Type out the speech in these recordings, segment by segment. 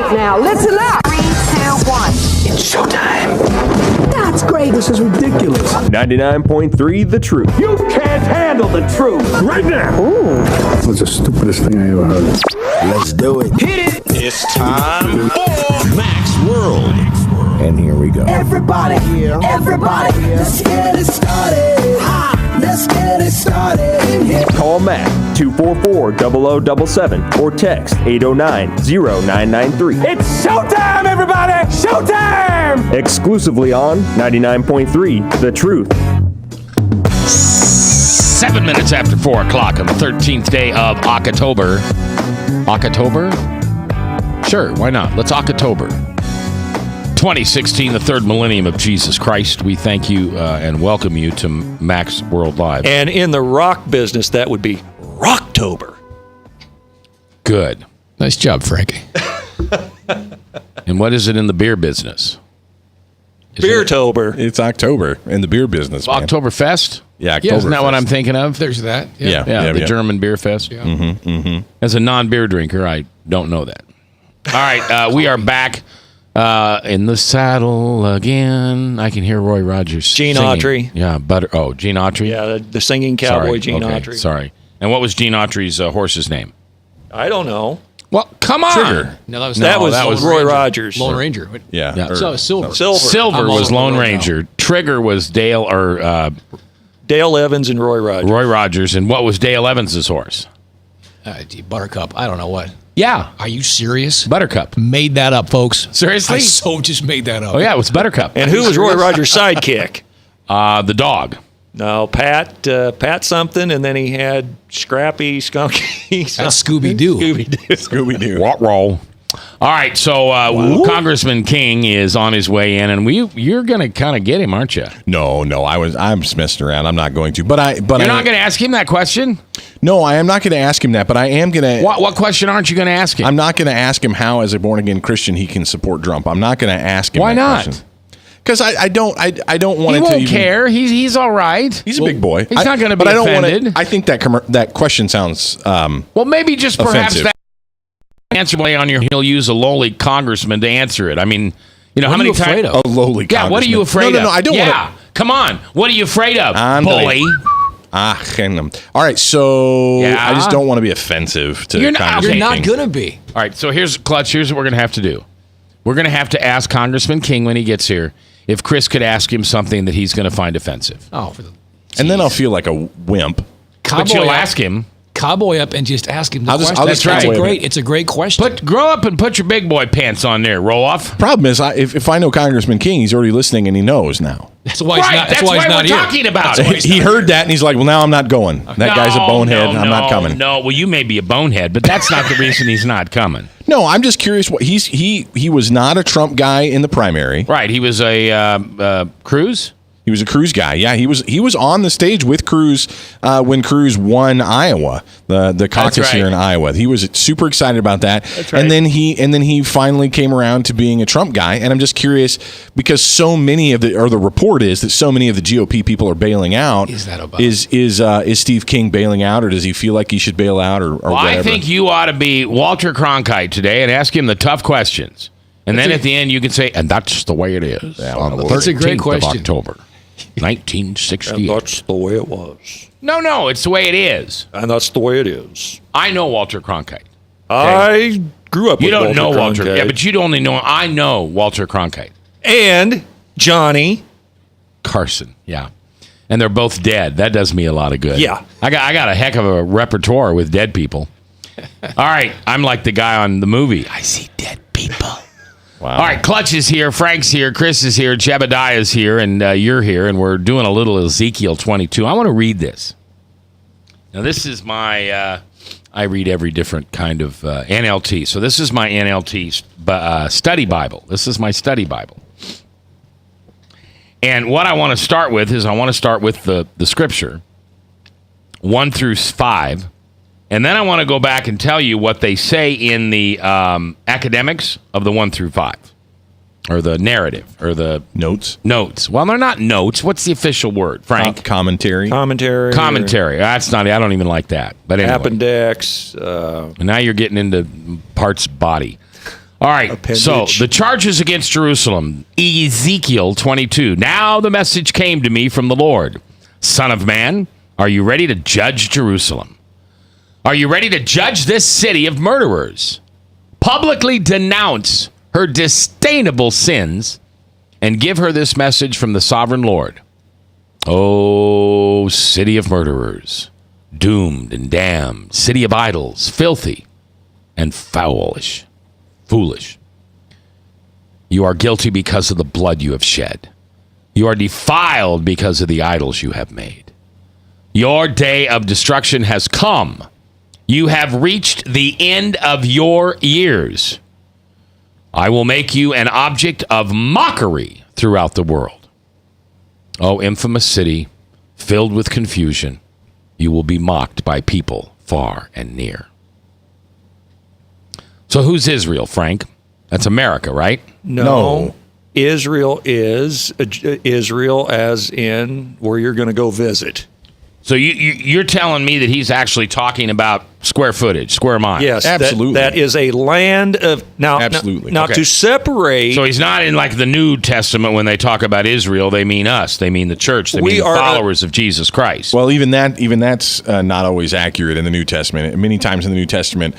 right now. Listen up. 3, 2, 1. It's showtime. That's great. This is ridiculous. 99.3 The Truth. You can't handle the truth right now. Ooh. That was the stupidest thing I ever heard. Let's do it. Hit it. It's time for Mac's World. And here we go. Everybody, let's get it started. Let's get it started. Call Mac 244-0077 or text 809-0993. It's showtime, everybody! Showtime! Exclusively on 99.3 The Truth. 7 minutes after 4 o'clock on the 13th day of October. October? Sure, why not? Let's October. 2016, the third millennium of Jesus Christ. We thank you and welcome you to Mac's World Live. And in the rock business, that would be Rocktober. Good. Nice job, Frankie. And what is it in the beer business? Beertober. It's October in the beer business. Man. Oktoberfest? Yeah, Isn't that what I'm thinking of? There's that. Yeah. The German beer fest. Yeah. As a non-beer drinker, I don't know that. All right, we are back in the saddle again. I can hear Roy Rogers Gene singing. Autry. Yeah, Gene Autry? Yeah, the singing cowboy Sorry. Gene Okay, Autry. Sorry. And what was Gene Autry's horse's name? I don't know. Well, come on. Trigger. No, That was Roy Rogers. Lone Ranger. Yeah. So Silver. Silver was Lone Ranger. Trigger was Dale Dale Evans and Roy Rogers. Roy Rogers. And what was Dale Evans' horse? Buttercup. I don't know what. Yeah. Are you serious? Buttercup. Made that up, folks. Seriously? I so just made that up. Oh, yeah, it was Buttercup. And who was Roy Rogers' sidekick? The dog. No, Pat something, and then he had Scrappy, Skunky. That's Scooby-Doo. Scooby-Doo. What roll? All right, so Congressman King is on his way in, and you're going to kind of get him, aren't you? No, I'm just messing around. I'm not going to. But you're not going to ask him that question? No, I am not going to ask him that, but I am going to. What question aren't you going to ask him? I'm not going to ask him how, as a born-again Christian, he can support Trump. I'm not going to ask him Why that not? question. Because I don't want he it to won't even care. He's all right. He's a big boy. He's not going to be but offended. I don't want I think that question sounds well, maybe just perhaps offensive. that answer on your he'll use a lowly congressman to answer it. I mean, how many times a lowly Yeah, what are you afraid of? No, I don't want to. Come on. What are you afraid of, bully? All right, so Yeah. I just don't want to be offensive to You're not- Congressman You're not King. going to be. All right, so here's what we're going to have to do. We're going to have to ask Congressman King when he gets here if Chris could ask him something that he's going to find offensive. Oh, and then I'll feel like a wimp. But you'll ask him. Cowboy up and just ask him the I'll just- question. I'll just That's cowboy great. It's a great question. Grow up and put your big boy pants on there, roll off. Problem is, if I know Congressman King, he's already listening and he knows now. That's why he's not. That's why why he's not we're here. talking about That's why it. he's He not heard that and he's like, well, now I'm not going. That guy's a bonehead. I'm not coming. No, well, you may be a bonehead, but that's not the reason he's not coming. No, I'm just curious. What he was not a Trump guy in the primary. Right, he was a Cruz. He was a Cruz guy. Yeah, he was on the stage with Cruz when Cruz won Iowa, the caucus here in Iowa. He was super excited about that. That's right. And then he finally came around to being a Trump guy. And I'm just curious because so many of the report is that so many of the GOP people are bailing out. Is that about? Is Steve King bailing out, or does he feel like he should bail out, or Well, whatever? I think you ought to be Walter Cronkite today and ask him the tough questions. And then at the end you can say, and that's the way it is on the That's a 13th great of question. October, 1968. And that's the way it was. No, it's the way it is. And that's the way it is. I know Walter Cronkite. I grew up You with don't know Walter. Cronkite. Yeah, but you only know. I know Walter Cronkite. And Johnny Carson. Yeah. And they're both dead. That does me a lot of good. Yeah. I got a heck of a repertoire with dead people. All right. I'm like the guy on the movie. I see dead people. Wow. All right. Clutch is here. Frank's here. Chris is here. Jebediah's here. And you're here. And we're doing a little Ezekiel 22. I want to read this. Now, this is my... I read every different kind of NLT. So this is my NLT study Bible. This is my study Bible. And what I want to start with is I want to start with the scripture, 1 through 5. And then I want to go back and tell you what they say in the academics of the 1 through 5. Or the narrative, or the... Notes. Well, they're not notes. What's the official word, Frank? Commentary. Commentary. That's not... I don't even like that. But anyway. Appendix. And now you're getting into parts body. All right, so appendage. the charges against Jerusalem, Ezekiel 22. Now the message came to me from the Lord. Son of man, are you ready to judge Jerusalem? Are you ready to judge this city of murderers? Publicly denounce her disdainable sins and give her this message from the sovereign Lord. Oh, city of murderers, doomed and damned, city of idols, filthy and foolish. You are guilty because of the blood you have shed. You are defiled because of the idols you have made. Your day of destruction has come. You have reached the end of your years. I will make you an object of mockery throughout the world. Oh, infamous city, filled with confusion, you will be mocked by people far and near. So who's Israel, Frank? That's America, right? No. Israel is Israel, as in where you're going to go visit. So you're telling me that he's actually talking about square footage, square miles? Yes, Absolutely. That is a land of now. Absolutely. Now Okay. to separate. So he's not in like the New Testament when they talk about Israel. They mean us. They mean the church. They We mean are followers of Jesus Christ. Well, even that's not always accurate in the New Testament. Many times in the New Testament,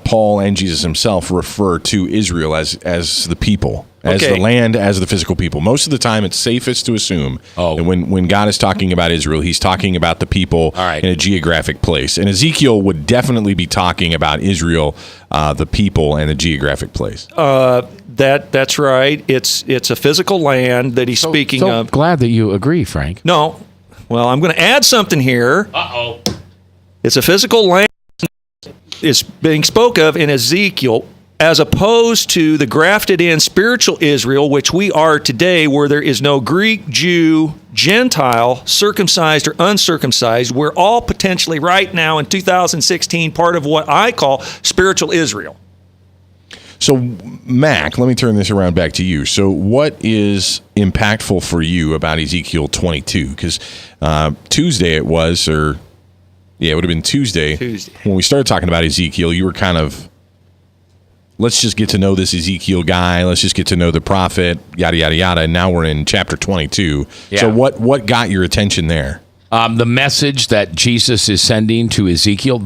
Paul and Jesus himself refer to Israel as the people, as Okay. the land, as the physical people. Most of the time, it's safest to assume that when God is talking about Israel, he's talking about the people All right. in a geographic place. And Ezekiel would definitely be talking about Israel, the people, and the geographic place. That's right. It's a physical land that he's speaking so of. glad that you agree, Frank. No. Well, I'm going to add something here. Uh-oh. It's a physical land is being spoke of in Ezekiel, as opposed to the grafted in spiritual Israel, which we are today, where there is no Greek, Jew, Gentile, circumcised or uncircumcised. We're all potentially right now in 2016 part of what I call spiritual Israel. So, Mac, let me turn this around back to you. So, what is impactful for you about Ezekiel 22? Because Tuesday it was, it would have been Tuesday. When we started talking about Ezekiel, you were kind of, let's just get to know this Ezekiel guy. Let's just get to know the prophet, yada, yada, yada. And now we're in chapter 22. Yeah. So, what got your attention there? The message that Jesus is sending to Ezekiel,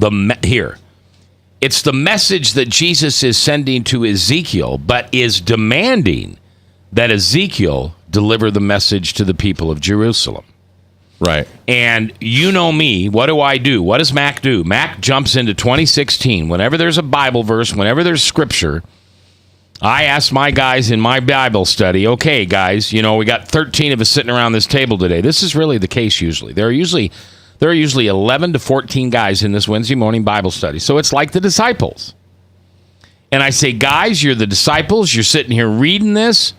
it's the message that Jesus is sending to Ezekiel, but is demanding that Ezekiel deliver the message to the people of Jerusalem. Right. And you know me, what do I do? What does Mac do? Mac jumps into 2016. Whenever there's a Bible verse, whenever there's scripture, I ask my guys in my Bible study, okay, guys, we got 13 of us sitting around this table today. This is really the case usually. There are usually 11 to 14 guys in this Wednesday morning Bible study. So it's like the disciples. And I say, guys, you're the disciples. You're sitting here reading this.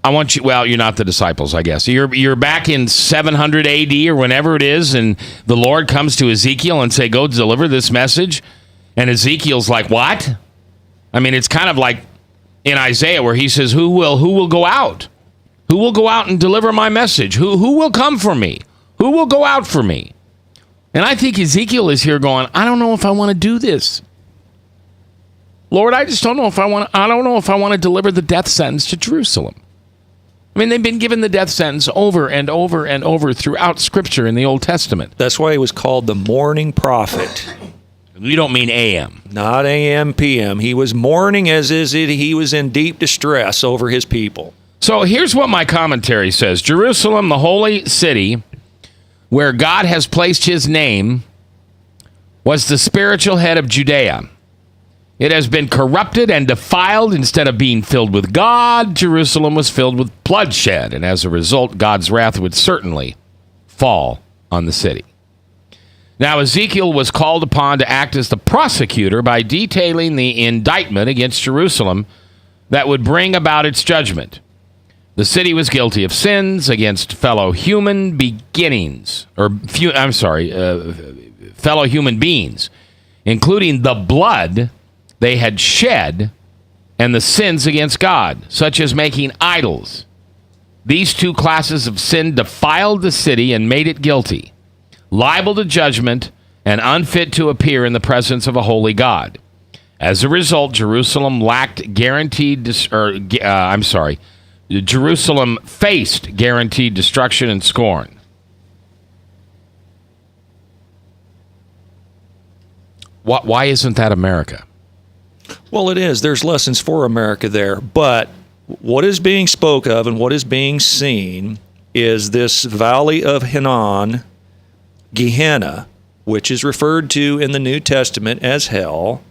I want you, well, you're not the disciples, I guess. You're back in 700 AD or whenever it is, and the Lord comes to Ezekiel and say, go deliver this message. And Ezekiel's like, what? I mean, it's kind of like in Isaiah where he says, who will go out? Who will go out and deliver my message? Who will come for me? Who will go out for me? And I think Ezekiel is here going, I don't know if I want to do this. Lord, I just don't know if I want to deliver the death sentence to Jerusalem. I mean, they've been given the death sentence over and over and over throughout Scripture in the Old Testament. That's why he was called the morning prophet. You don't mean AM. Not AM, PM. He was mourning as is it. He was in deep distress over his people. So here's what my commentary says. Jerusalem, the holy city, where God has placed his name, was the spiritual head of Judea. It has been corrupted and defiled. Instead of being filled with God, Jerusalem was filled with bloodshed, and as a result, God's wrath would certainly fall on the city. Now, Ezekiel was called upon to act as the prosecutor by detailing the indictment against Jerusalem that would bring about its judgment. The city was guilty of sins against fellow human fellow human beings, including the blood they had shed and the sins against God, such as making idols. These two classes of sin defiled the city and made it guilty, liable to judgment, and unfit to appear in the presence of a holy God. As a result, Jerusalem Jerusalem faced guaranteed destruction and scorn. Why isn't that America? Well, it is. There's lessons for America there. But what is being spoke of and what is being seen is this valley of Hinnom, Gehenna, which is referred to in the New Testament as hell.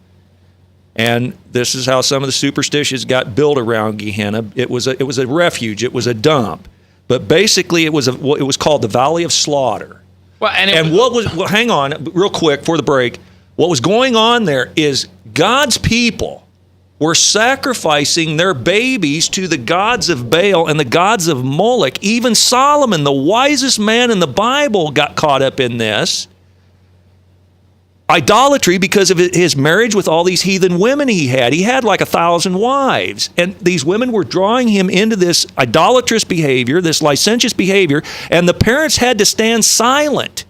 And this is how some of the superstitions got built around Gehenna. It was a refuge. It was a dump. But basically, it was called the Valley of Slaughter. Well, hang on, real quick for the break. What was going on there is God's people were sacrificing their babies to the gods of Baal and the gods of Moloch. Even Solomon, the wisest man in the Bible, got caught up in this. Idolatry because of his marriage with all these heathen women he had. He had like 1,000 wives. And these women were drawing him into this idolatrous behavior, this licentious behavior, and the parents had to stand silent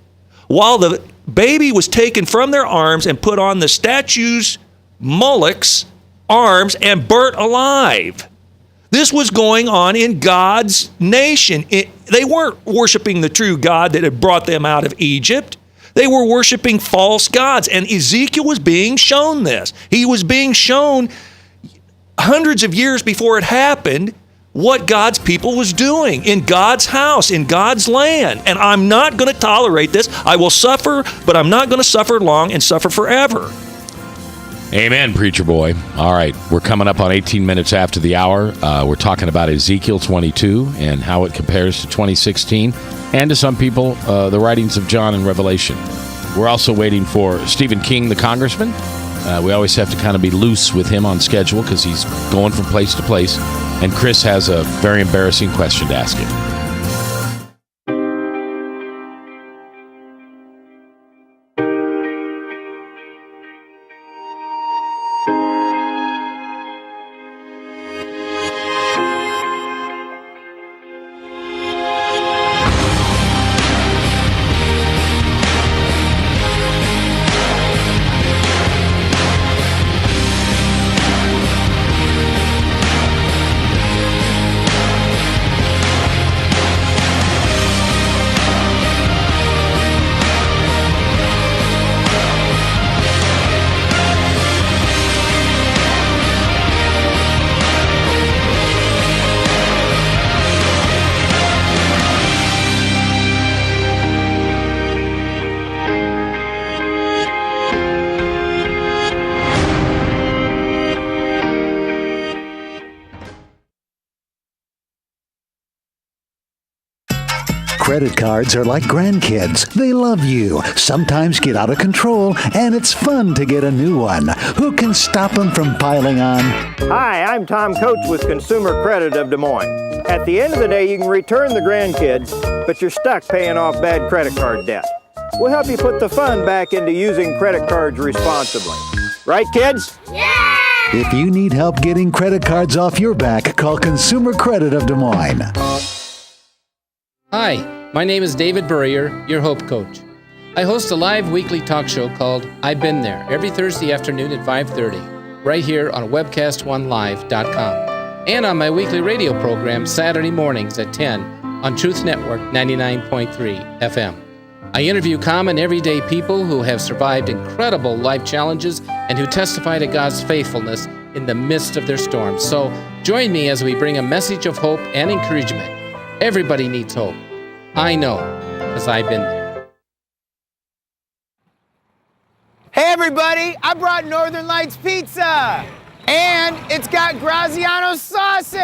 while the baby was taken from their arms and put on the statue's Moloch's arms and burnt alive. This was going on in God's nation. They weren't worshiping the true God that had brought them out of Egypt. They were worshiping false gods, and Ezekiel was being shown this. He was being shown hundreds of years before it happened what God's people was doing in God's house, in God's land. And I'm not going to tolerate this. I will suffer, but I'm not going to suffer long and suffer forever. Amen, preacher boy. All right, we're coming up on 18 minutes after the hour. We're talking about Ezekiel 22 and how it compares to 2016 and to some people, the writings of John and Revelation. We're also waiting for Stephen King, the Congressman. We always have to kind of be loose with him on schedule because he's going from place to place. And Chris has a very embarrassing question to ask him. Credit cards are like grandkids. They love you, sometimes get out of control, and it's fun to get a new one. Who can stop them from piling on? Hi, I'm Tom Coates with Consumer Credit of Des Moines. At the end of the day, you can return the grandkids, but you're stuck paying off bad credit card debt. We'll help you put the fun back into using credit cards responsibly. Right, kids? Yeah! If you need help getting credit cards off your back, call Consumer Credit of Des Moines. Hi, my name is David Burrier, your Hope Coach. I host a live weekly talk show called I've Been There every Thursday afternoon at 5:30, right here on webcast1live.com, and on my weekly radio program Saturday mornings at 10 on Truth Network 99.3 FM. I interview common everyday people who have survived incredible life challenges and who testify to God's faithfulness in the midst of their storms. So join me as we bring a message of hope and encouragement. Everybody needs hope. I know, because I've been there. Hey everybody, I brought Northern Lights Pizza! And it's got Graziano sausage!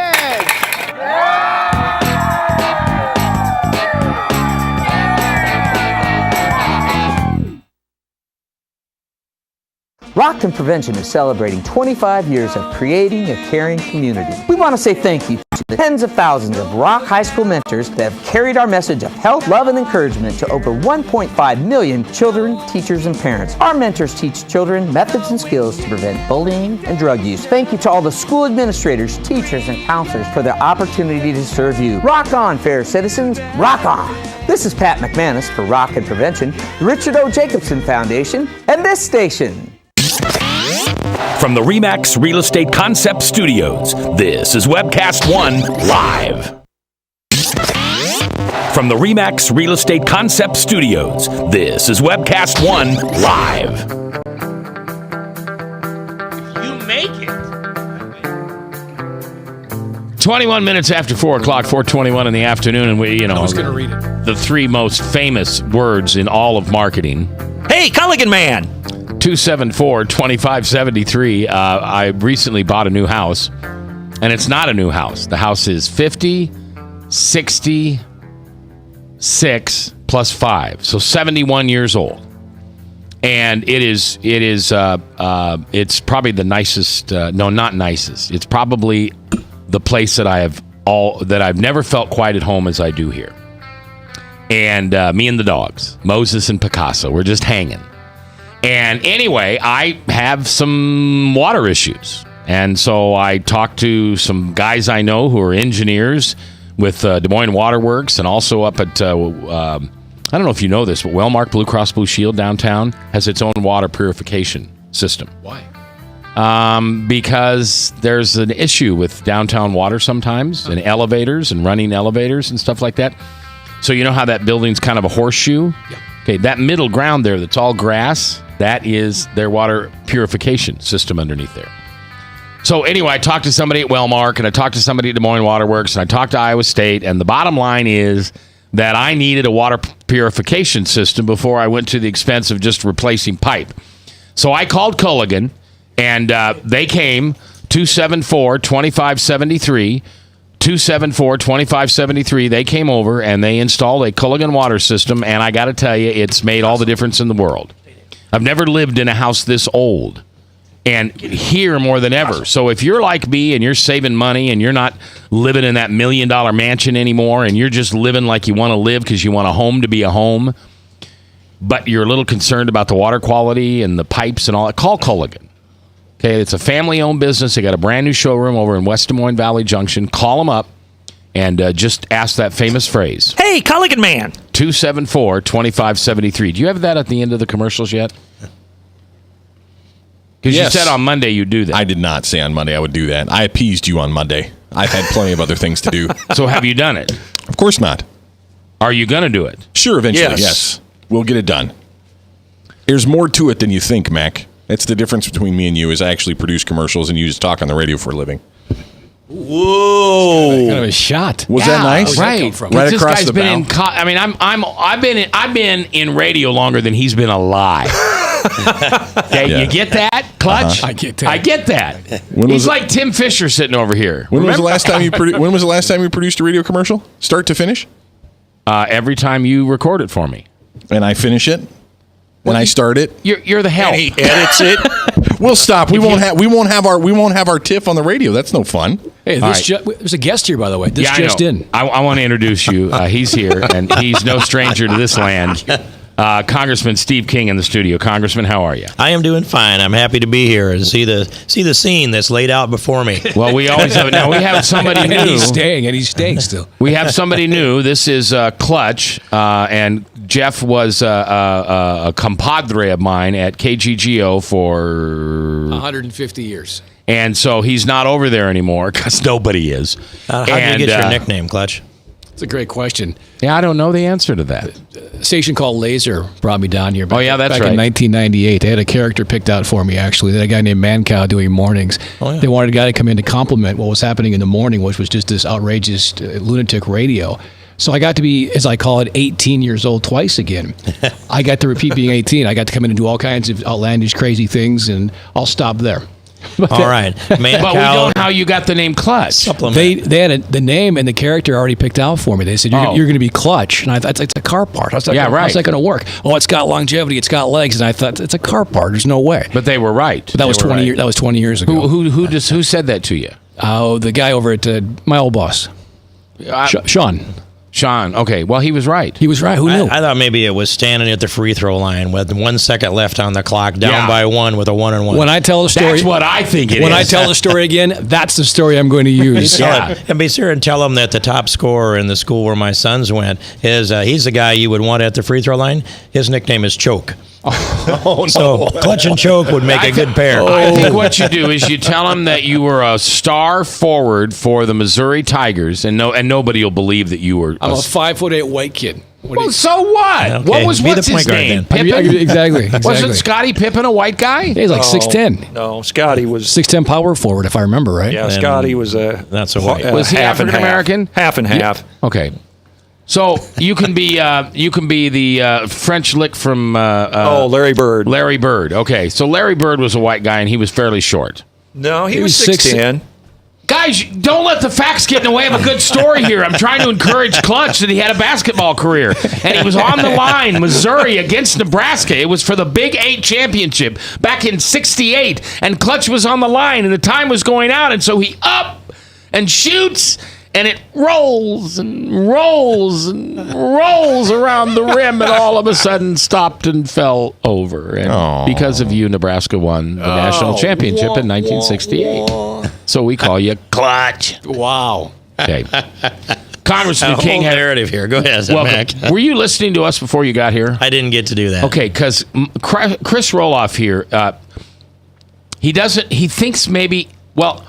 Rock and Prevention is celebrating 25 years of creating a caring community. We want to say thank you to the tens of thousands of Rock High School mentors that have carried our message of health, love, and encouragement to over 1.5 million children, teachers, and parents. Our mentors teach children methods and skills to prevent bullying and drug use. Thank you to all the school administrators, teachers, and counselors for the opportunity to serve you. Rock on, fair citizens. Rock on. This is Pat McManus for Rock and Prevention, the Richard O. Jacobson Foundation, and this station. From the RE/MAX Real Estate Concept Studios, this is Webcast One Live. From the RE/MAX Real Estate Concept Studios, this is Webcast One Live. You make it. 21 minutes after 4 o'clock, 4:21 in the afternoon, and we, I was going to read it. The three most famous words in all of marketing. Hey, Culligan Man! 274-2573. I recently bought a new house, and it's not a new house. The house is 66 plus 5, so 71 years old. And it's probably the nicest, no, not nicest. It's probably the place that I've never felt quite at home as I do here. And me and the dogs, Moses and Picasso, we're just hanging. And anyway, I have some water issues. And so I talked to some guys I know who are engineers with Des Moines Water Works, and also up at, I don't know if you know this, but Wellmark Blue Cross Blue Shield downtown has its own water purification system. Why? Because there's an issue with downtown water sometimes, and elevators and running elevators and stuff like that. So you know how that building's kind of a horseshoe? Yeah. Okay, that middle ground there that's all grass, that is their water purification system underneath there. So anyway, I talked to somebody at Wellmark, and I talked to somebody at Des Moines Water Works, and I talked to Iowa State, and the bottom line is that I needed a water purification system before I went to the expense of just replacing pipe. So I called Culligan, and they came, 274-2573, 274-2573. They came over, and they installed a Culligan water system, and I got to tell you, it's made all the difference in the world. I've never lived in a house this old, and here more than ever. So if you're like me and you're saving money and you're not living in that $1 million mansion anymore, and you're just living like you want to live because you want a home to be a home, but you're a little concerned about the water quality and the pipes and all that, call Culligan. Okay, it's a family-owned business. They got a brand new showroom over in West Des Moines Valley Junction. Call them up and just ask that famous phrase. Hey, Culligan Man! 274-2573. Do you have that at the end of the commercials yet? Because Yes. you said on Monday you'd do that. I did not say on Monday I would do that. I appeased you on Monday. I've had plenty of other things to do. So have you done it? Of course not. Are you going to do it? Sure, eventually, Yes. yes. We'll get it done. There's more to it than you think, Mac. That's the difference between me and you, is I actually produce commercials and you just talk on the radio for a living. Whoa! Kind of a shot. Was that nice? Right. Right This across guy's the been bow. I've been in radio longer than he's been alive. Okay, Yeah. you get that, Clutch? I get that. I get that. When was He's it- like Tim Fisher sitting over here. When was the Remember? last time you when was the last time you produced a radio commercial? Start to finish? Every time you record it for me. And I finish it? And I start it? You're the help. And he edits it. We'll stop. We won't have our tiff on the radio. That's no fun. Hey, there's a guest here, by the way. This Yeah, just I know. in. I want to introduce you. He's here, and he's no stranger to this land. Congressman Steve King in the studio. Congressman, how are you? I am doing fine. I'm happy to be here and see the scene that's laid out before me. Well, we always have. Now we have somebody new. And he's staying still. We have somebody new. This is Clutch, and Jeff was a compadre of mine at KGGO for 150 years. And so he's not over there anymore because nobody is. How did you get your nickname, Clutch? It's a great question. Yeah, I don't know the answer to that. A station called Laser brought me down here. That's back right. in 1998. They had a character picked out for me, actually. They had a guy named Mancow doing mornings. Oh, yeah. They wanted a guy to come in to compliment what was happening in the morning, which was just this outrageous lunatic radio. So I got to be, as I call it, 18 years old twice again. I got to repeat being 18. I got to come in and do all kinds of outlandish, crazy things, and I'll stop there. All right. But we don't know how you got the name Clutch. They had the name and the character already picked out for me. They said, you're going to be Clutch. And I thought, it's a car part. How's that going to work? Oh, it's got longevity. It's got legs. And I thought, it's a car part. There's no way. But they were right. But that was 20 years. That was 20 years ago. Who said that to you? Oh, the guy over at my old boss, Sean. Sean. Okay. Well, he was right. He was right. Who knew? I thought maybe it was standing at the free throw line with 1 second left on the clock, down by one with a 1-and-1. When I tell the story, that's what I think it is. When I tell the story again, that's the story I'm going to use. And be sure and tell them that the top scorer in the school where my sons went is he's the guy you would want at the free throw line. His nickname is Choke. Oh, no. So clutch and choke would make a good pair. I think what you do is you tell him that you were a star forward for the Missouri Tigers, and nobody will believe that you were. I'm a 5'8" white kid. Well, so what? Okay, What was be the what's point his guard name? then. Pippen? Exactly. Wasn't Scottie Pippen a white guy? He's like 6'10". No, Scotty was 6'10" power forward, if I remember right. Yeah, Scotty was that's a white. Was he half and African American? Half and half. Okay. So you can be the French lick from Larry Bird. Larry Bird. Okay, so Larry Bird was a white guy and he was fairly short. No, he was 6'10". Guys, don't let the facts get in the way of a good story here. I'm trying to encourage Clutch that he had a basketball career. And he was on the line, Missouri against Nebraska. It was for the Big 8 championship back in 68. And Clutch was on the line, and the time was going out. And so he up and shoots, and it rolls and rolls and rolls around the rim, and all of a sudden stopped and fell over. And because of you, Nebraska won the national championship in 1968. So we call you Clutch. Wow. Okay. Congressman King had narrative here. Go ahead, Mac. Were you listening to us before you got here? I didn't get to do that. Okay, because Chris Roloff here, he thinks maybe, well.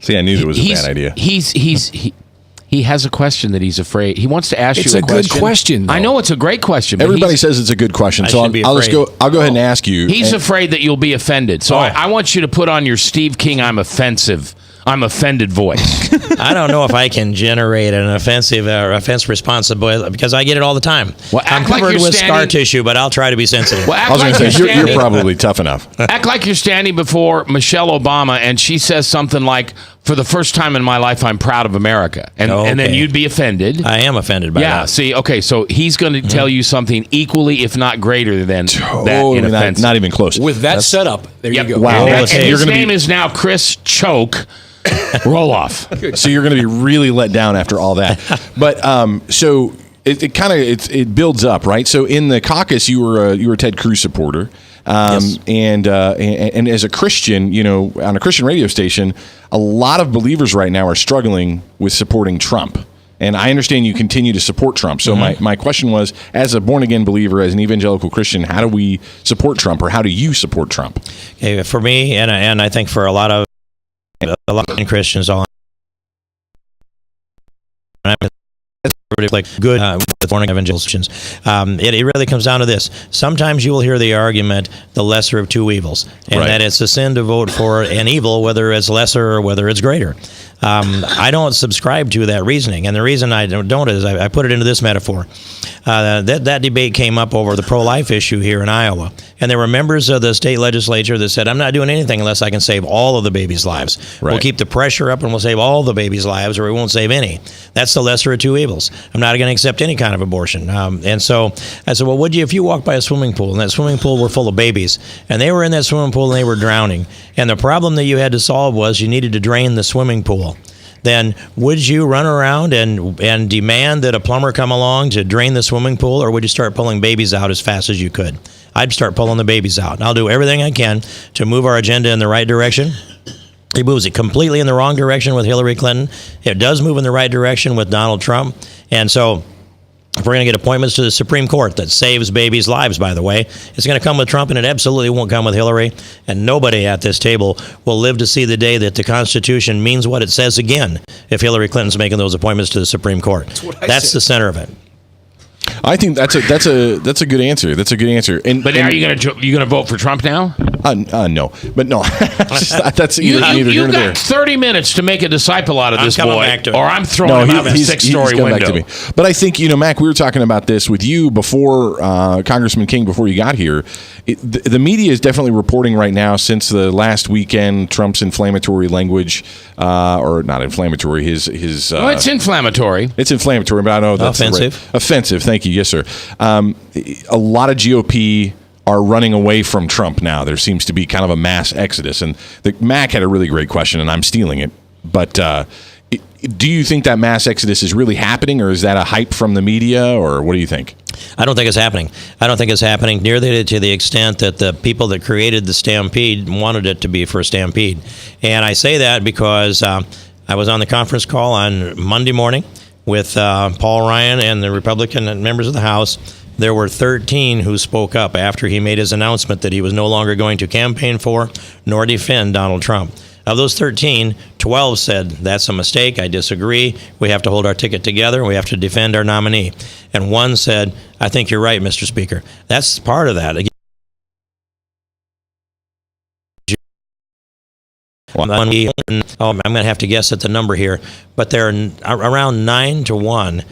See, I knew it was a bad idea. He has a question that he's afraid. He wants to ask you a question. It's a good question, though. I know it's a great question. Everybody says it's a good question, so I'll go ahead and ask you. He's afraid that you'll be offended. So I want you to put on your Steve King I'm offended voice. I don't know if I can generate an offense response because I get it all the time. Well, I'm covered with scar tissue, but I'll try to be sensitive. Well, I was going to say, you're probably tough enough. Act like you're standing before Michelle Obama and she says something like, for the first time in my life, I'm proud of America. And then you'd be offended. I am offended by that. Yeah, see, okay, so he's going to tell you something equally, if not greater than that in offense. Not even close. With that setup, there you go. Wow. And his name is now Chris Choke Roloff. So you're going to be really let down after all that. But so it builds up, right? So in the caucus, you were a Ted Cruz supporter. Yes. And as a Christian, on a Christian radio station, a lot of believers right now are struggling with supporting Trump. And I understand you continue to support Trump. So my question was, as a born-again believer, as an evangelical Christian, how do we support Trump, or how do you support Trump? Okay, for me, and I think for a lot of Christians, like good born evangelicals. It really comes down to this. Sometimes you will hear the argument, the lesser of two evils, and that it's a sin to vote for an evil, whether it's lesser or whether it's greater. I don't subscribe to that reasoning, and the reason I don't is I put it into this metaphor. That debate came up over the pro-life issue here in Iowa, and there were members of the state legislature that said, I'm not doing anything unless I can save all of the babies' lives. Right. We'll keep the pressure up and we'll save all the babies' lives, or we won't save any. That's the lesser of two evils. I'm not going to accept any kind of abortion. And so I said, well, would you if you walked by a swimming pool, and that swimming pool were full of babies, and they were in that swimming pool and they were drowning, and the problem that you had to solve was you needed to drain the swimming pool, then would you run around and demand that a plumber come along to drain the swimming pool, or would you start pulling babies out as fast as you could? I'd start pulling the babies out. And I'll do everything I can to move our agenda in the right direction. He moves it completely in the wrong direction with Hillary Clinton. It does move in the right direction with Donald Trump. And so if we're going to get appointments to the Supreme Court that saves babies' lives, by the way, it's going to come with Trump, and it absolutely won't come with Hillary. And nobody at this table will live to see the day that the Constitution means what it says again if Hillary Clinton's making those appointments to the Supreme Court. That's the center of it. I think that's a good answer. That's a good answer. But are you gonna vote for Trump now? No, but no. That's neither here nor there. 30 minutes to make a disciple out of this boy, or I'm throwing him out of a 6-story window. Back to me. But I think Mac, we were talking about this with you before, Congressman King, before you got here. The media is definitely reporting right now, since the last weekend, Trump's inflammatory language, or not inflammatory, his. Well, it's inflammatory. It's inflammatory, but I know that's offensive. Offensive. Thank you. Yes, sir. A lot of GOP are running away from Trump now. There seems to be kind of a mass exodus. And Mac had a really great question, and I'm stealing it. But do you think that mass exodus is really happening, or is that a hype from the media, or what do you think? I don't think it's happening. I don't think it's happening nearly to the extent that the people that created the stampede wanted it to be for a stampede. And I say that because I was on the conference call on Monday morning with Paul Ryan and the Republican members of the House there were 13 who spoke up after he made his announcement that he was no longer going to campaign for nor defend Donald Trump. Of those 13, 12 said, that's a mistake, I disagree, we have to hold our ticket together, we have to defend our nominee. And one said, I think you're right, Mr. Speaker. That's part of that. I'm going to have to guess at the number here, but they're around 9-1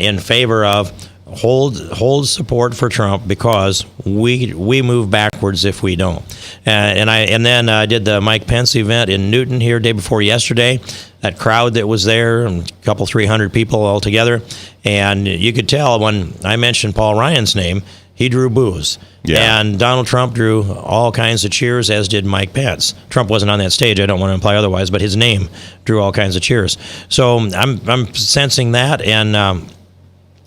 in favor of hold support for Trump because we move backwards if we don't. And then I did the Mike Pence event in Newton here day before yesterday. That crowd that was there, a couple 300 people altogether, and you could tell when I mentioned Paul Ryan's name, he drew boos. Yeah. And Donald Trump drew all kinds of cheers, as did Mike Pence. Trump wasn't on that stage, I don't want to imply otherwise, but his name drew all kinds of cheers. So I'm sensing that, and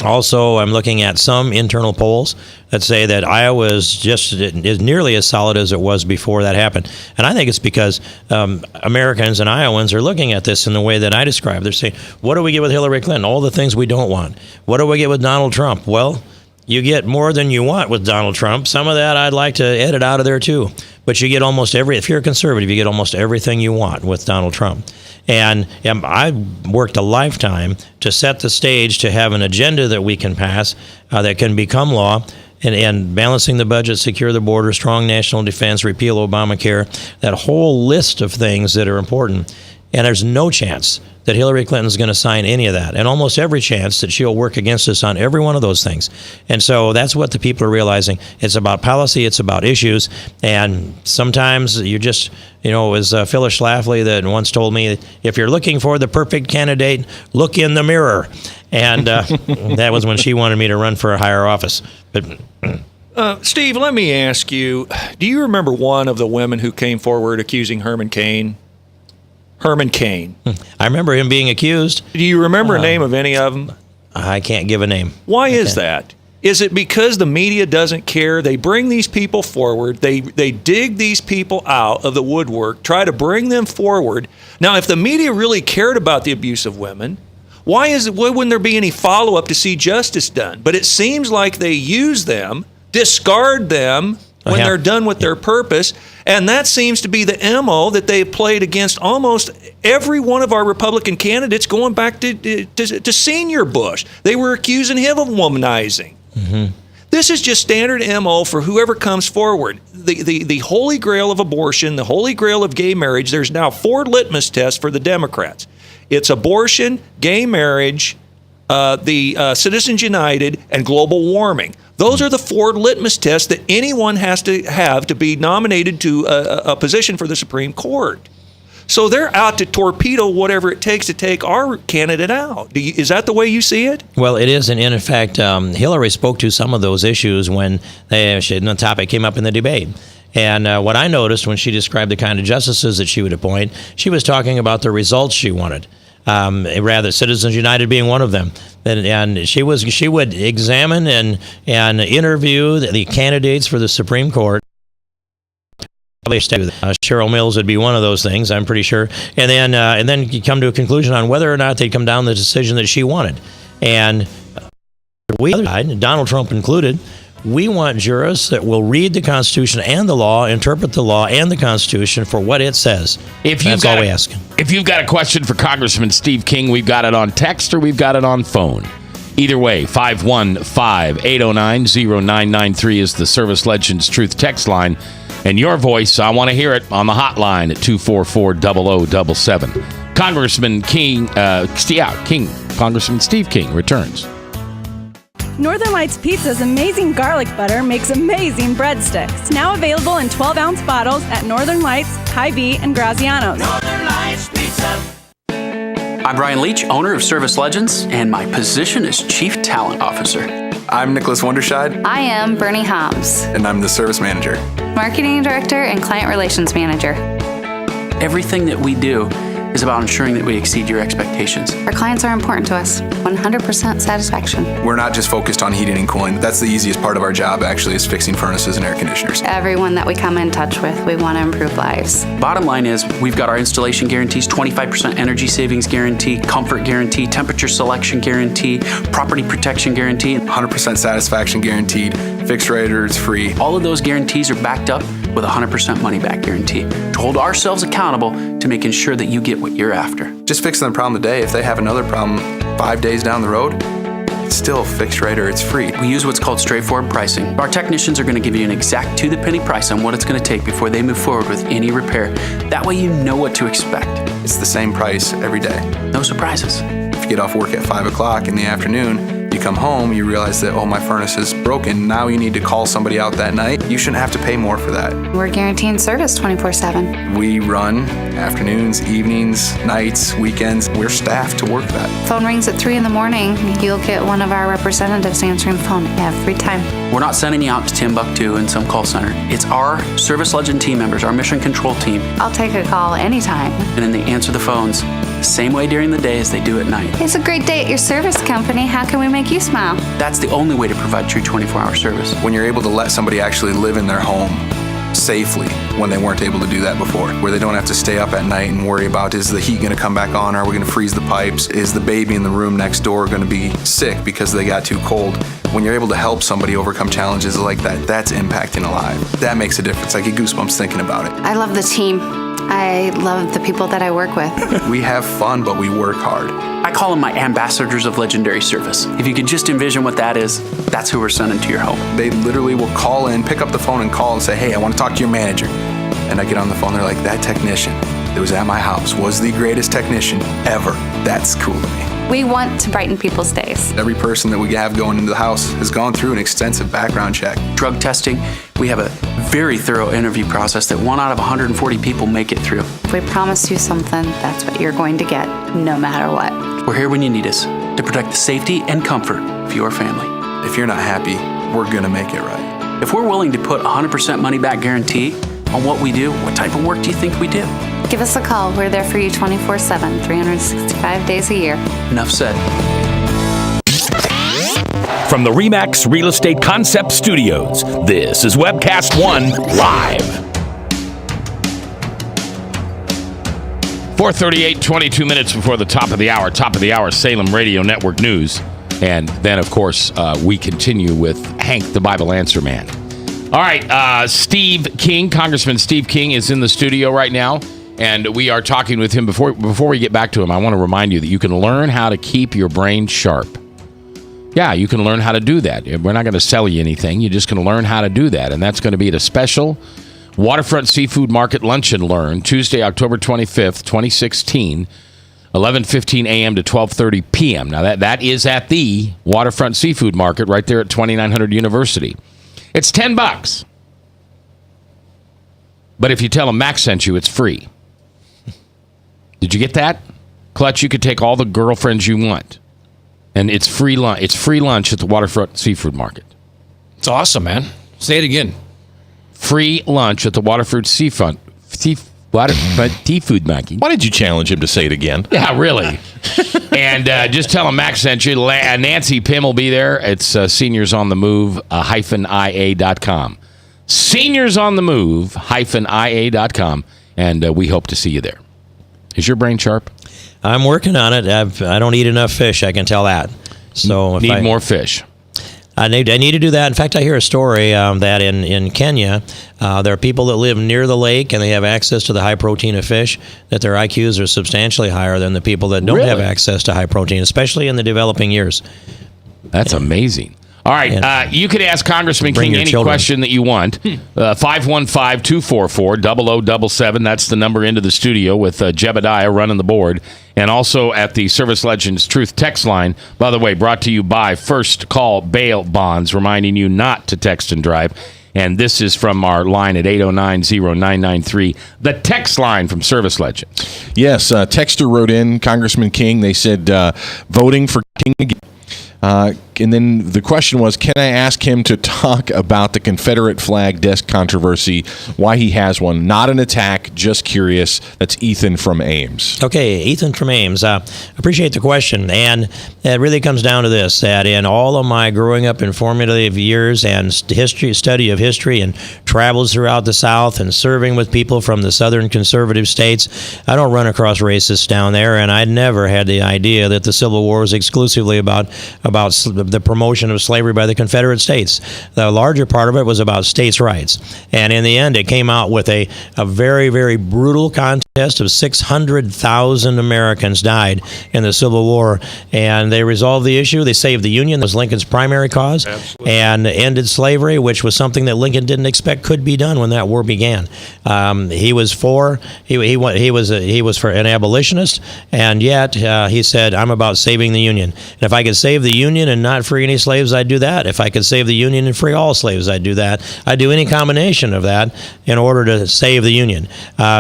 also I'm looking at some internal polls that say that Iowa is nearly as solid as it was before that happened. And I think it's because Americans and Iowans are looking at this in the way that I described. They're saying, what do we get with Hillary Clinton? All the things we don't want. What do we get with Donald Trump? Well, you get more than you want with Donald Trump. Some of that I'd like to edit out of there too. But you get almost if you're a conservative, you get almost everything you want with Donald Trump. And I worked a lifetime to set the stage to have an agenda that we can pass that can become law, and balancing the budget, secure the border, strong national defense, repeal Obamacare, that whole list of things that are important. And there's no chance that Hillary Clinton's going to sign any of that, and almost every chance that she'll work against us on every one of those things. And so that's what the people are realizing. It's about policy, it's about issues, and sometimes you just, it was Phyllis Schlafly that once told me, if you're looking for the perfect candidate, look in the mirror. And that was when she wanted me to run for a higher office. But Steve, let me ask you, do you remember one of the women who came forward accusing Herman Cain? Herman Cain. I remember him being accused. Do you remember a name of any of them? I can't give a name. Why is that? Is it because the media doesn't care? They bring these people forward. They dig these people out of the woodwork, try to bring them forward. Now, if the media really cared about the abuse of women, why wouldn't there be any follow-up to see justice done? But it seems like they use them, discard them when they're done with their purpose. And that seems to be the MO that they've played against almost every one of our Republican candidates going back to Senior Bush. They were accusing him of womanizing. Mm-hmm. This is just standard MO for whoever comes forward. The holy grail of abortion, the holy grail of gay marriage, there's now 4 litmus tests for the Democrats. It's abortion, gay marriage, the Citizens United, and global warming. Those are the 4 litmus tests that anyone has to have to be nominated to a position for the Supreme Court. So they're out to torpedo whatever it takes to take our candidate out. Is that the way you see it? Well, it is. And in fact, Hillary spoke to some of those issues when the topic came up in the debate. And what I noticed when she described the kind of justices that she would appoint, she was talking about the results she wanted. Rather, Citizens United being one of them, and she would examine and interview the candidates for the Supreme Court. Cheryl Mills would be one of those things, I'm pretty sure, and then you come to a conclusion on whether or not they'd come down the decision that she wanted. And we, Donald Trump included, we want jurists that will read the Constitution and the law, interpret the law and the Constitution for what it says. That's all we ask. If you've got a question for Congressman Steve King, we've got it on text or we've got it on phone. Either way, 515-809-0993 is the Service Legends Truth text line. And your voice, I want to hear it on the hotline at 244-0077. Congressman King, Congressman Steve King returns. Northern Lights Pizza's amazing garlic butter makes amazing breadsticks. Now available in 12-ounce bottles at Northern Lights, Hy-Vee, and Graziano's. Northern Lights Pizza. I'm Brian Leach, owner of Service Legends, and my position is Chief Talent Officer. I'm Nicholas Wonderscheid. I am Bernie Hobbs. And I'm the Service Manager. Marketing Director and Client Relations Manager. Everything that we do is about ensuring that we exceed your expectations. Our clients are important to us. 100% satisfaction. We're not just focused on heating and cooling. That's the easiest part of our job, actually, is fixing furnaces and air conditioners. Everyone that we come in touch with, we want to improve lives. Bottom line is, we've got our installation guarantees, 25% energy savings guarantee, comfort guarantee, temperature selection guarantee, property protection guarantee. 100% satisfaction guaranteed. Fixed rate or it's free. All of those guarantees are backed up with a 100% money back guarantee to hold ourselves accountable to making sure that you get what you're after. Just fixing the problem today. If they have another problem 5 days down the road, it's still fixed rate or it's free. We use what's called straightforward pricing. Our technicians are going to give you an exact to-the-penny price on what it's going to take before they move forward with any repair. That way you know what to expect. It's the same price every day. No surprises. If you get off work at 5 o'clock in the afternoon, you come home, you realize that, oh, my furnace is broken. Now you need to call somebody out that night. You shouldn't have to pay more for that. We're guaranteeing service 24/7. We run afternoons, evenings, nights, weekends. We're staffed to work that. Phone rings at 3 in the morning. You'll get one of our representatives answering the phone every time. We're not sending you out to Timbuktu in some call center. It's our Service Legend team members, our mission control team. I'll take a call anytime. And then they answer the phones the same way during the day as they do at night. It's a great day at your service company. How can we make you smile? That's the only way to provide true 24-hour service. When you're able to let somebody actually live in their home safely when they weren't able to do that before, where they don't have to stay up at night and worry about, is the heat going to come back on? Are we going to freeze the pipes? Is the baby in the room next door going to be sick because they got too cold? When you're able to help somebody overcome challenges like that, that's impacting a life. That makes a difference. I get goosebumps thinking about it. I love the team. I love the people that I work with. We have fun, but we work hard. I call them my ambassadors of legendary service. If you could just envision what that is, that's who we're sending to your home. They literally will call in, pick up the phone and call and say, hey, I want to talk to your manager. And I get on the phone, they're like, that technician that was at my house was the greatest technician ever. That's cool to me. We want to brighten people's days. Every person that we have going into the house has gone through an extensive background check. Drug testing, we have a very thorough interview process that 1 out of 140 people make it through. If we promise you something, that's what you're going to get, no matter what. We're here when you need us to protect the safety and comfort of your family. If you're not happy, we're going to make it right. If we're willing to put 100% money back guarantee on what we do, what type of work do you think we do? Give us a call. We're there for you 24/7, 365 days a year. Enough said. From the RE/MAX Real Estate Concept Studios, this is Webcast One Live. 4:38, 22 minutes before the top of the hour. Top of the hour, Salem Radio Network News. And then, of course, we continue with Hank, the Bible Answer Man. All right, Steve King, Congressman Steve King is in the studio right now. And we are talking with him. Before we get back to him, I want to remind you that you can learn how to keep your brain sharp. Yeah, you can learn how to do that. We're not going to sell you anything. You're just going to learn how to do that. And that's going to be at a special Waterfront Seafood Market Lunch and Learn, Tuesday, October 25th, 2016, 11:15 a.m. to 12:30 p.m. Now, that is at the Waterfront Seafood Market right there at 2900 University. It's $10. But if you tell them Max sent you, it's free. Did you get that? Clutch, you could take all the girlfriends you want. And it's free lunch. It's free lunch at the Waterfront Seafood Market. It's awesome, man. Say it again. Free lunch at the Waterfront Seafood Market. Why did you challenge him to say it again? Yeah, really. And just tell him Max sent you. Nancy Pym will be there. It's seniorsonthemove-ia.com. seniorsonthemove-ia.com. And we hope to see you there. Is your brain sharp? I'm working on it. I don't eat enough fish. I can tell that. So if need more fish. I need to do that. In fact, I hear a story that in Kenya, there are people that live near the lake and they have access to the high protein of fish, that their IQs are substantially higher than the people that don't have access to high protein, especially in the developing years. That's amazing. All right, you could ask Congressman King any question that you want. 515-244-0077. That's the number into the studio with Jebediah running the board. And also at the Service Legends Truth text line. By the way, brought to you by First Call Bail Bonds, reminding you not to text and drive. And this is from our line at 809-0993, the text line from Service Legends. Yes, texter wrote in, Congressman King. They said, voting for King again. and then the question was, can I ask him to talk about the Confederate flag desk controversy, why he has one? Not an attack, just curious. That's Ethan from Ames. Okay, Ethan from Ames. Appreciate the question. And it really comes down to this, that in all of my growing up in formative years and study of history and travels throughout the South and serving with people from the southern conservative states, I don't run across racists down there, and I never had the idea that the Civil War was exclusively about the promotion of slavery by the Confederate States. The larger part of it was about states' rights. And in the end, it came out with a very, very brutal contest of 600,000 Americans died in the Civil War. And they resolved the issue. They saved the Union. That was Lincoln's primary cause. Absolutely. And ended slavery, which was something that Lincoln didn't expect could be done when that war began. He was for an abolitionist, and yet he said, I'm about saving the Union. And if I could save the Union and not free any slaves, I'd do that. If I could save the Union and free all slaves, I'd do that. I'd do any combination of that in order to save the Union.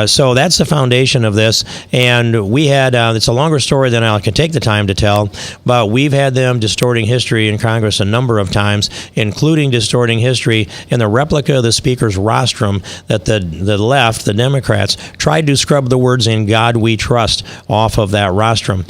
So that's the foundation of this. And we had, it's a longer story than I can take the time to tell, but we've had them distorting history in Congress a number of times, including distorting history in the replica of the Speaker's rostrum that the left, the Democrats, tried to scrub the words "In God We Trust" off of that rostrum.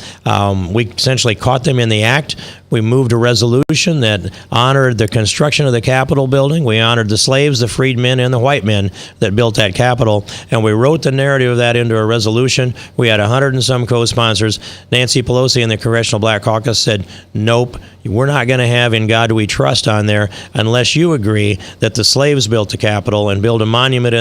We essentially caught them in the act. We moved a resolution that honored the construction of the Capitol building. We honored the slaves, the freedmen, and the white men that built that Capitol. And we wrote the narrative of that into a resolution. We had 100 and some co-sponsors. Nancy Pelosi and the Congressional Black Caucus said, nope, we're not going to have "In God We Trust" on there unless you agree that the slaves built the Capitol and build a monument to